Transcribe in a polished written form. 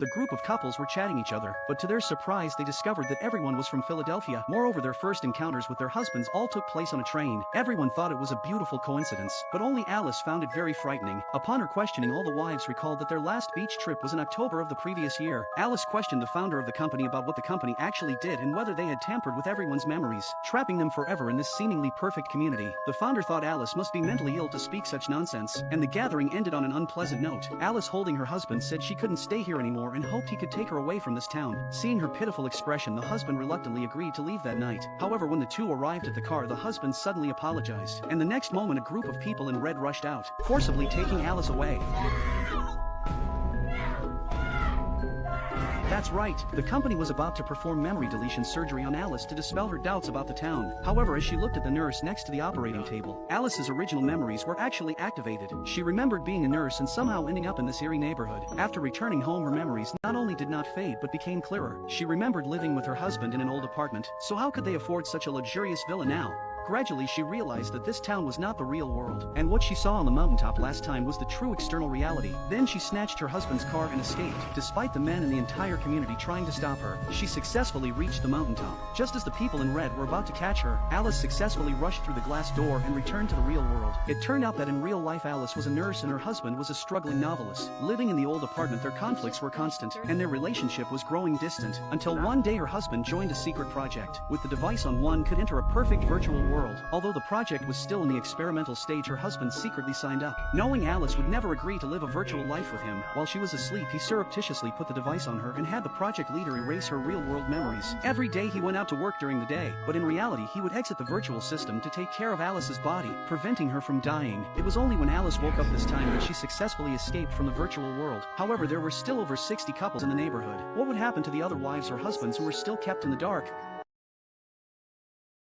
The group of couples were chatting each other, but to their surprise they discovered that everyone was from Philadelphia. Moreover, their first encounters with their husbands all took place on a train. Everyone thought it was a beautiful coincidence, but only Alice found it very frightening. Upon her questioning, all the wives recalled that their last beach trip was in October of the previous year. Alice questioned the founder of the company about what the company actually did and whether they had tampered with everyone's memories, trapping them forever in this seemingly perfect community. The founder thought Alice must be mentally ill to speak such nonsense, and the gathering ended on an unpleasant note. Alice, holding her husband, said she couldn't stay here anymore and hoped he could take her away from this town. Seeing her pitiful expression, the husband reluctantly agreed to leave that night. However, when the two arrived at the car, the husband suddenly apologized, and the next moment a group of people in red rushed out, forcibly taking Alice away. That's right, the company was about to perform memory deletion surgery on Alice to dispel her doubts about the town. However, as she looked at the nurse next to the operating table, Alice's original memories were actually activated. She remembered being a nurse and somehow ending up in this eerie neighborhood. After returning home, her memories not only did not fade but became clearer. She remembered living with her husband in an old apartment, so how could they afford such a luxurious villa now? Gradually she realized that this town was not the real world, and what she saw on the mountaintop last time was the true external reality. Then she snatched her husband's car and escaped, despite the men in the entire community trying to stop her. She successfully reached the mountaintop. Just as the people in red were about to catch her, Alice successfully rushed through the glass door and returned to the real world. It turned out that in real life Alice was a nurse and her husband was a struggling novelist. Living in the old apartment, their conflicts were constant, and their relationship was growing distant, until one day her husband joined a secret project. With the device on, one could enter a perfect virtual world. Although the project was still in the experimental stage, her husband secretly signed up. Knowing Alice would never agree to live a virtual life with him, while she was asleep he surreptitiously put the device on her and had the project leader erase her real-world memories. Every day he went out to work during the day, but in reality he would exit the virtual system to take care of Alice's body, preventing her from dying. It was only when Alice woke up this time that she successfully escaped from the virtual world. However, there were still over 60 couples in the neighborhood. What would happen to the other wives or husbands who were still kept in the dark?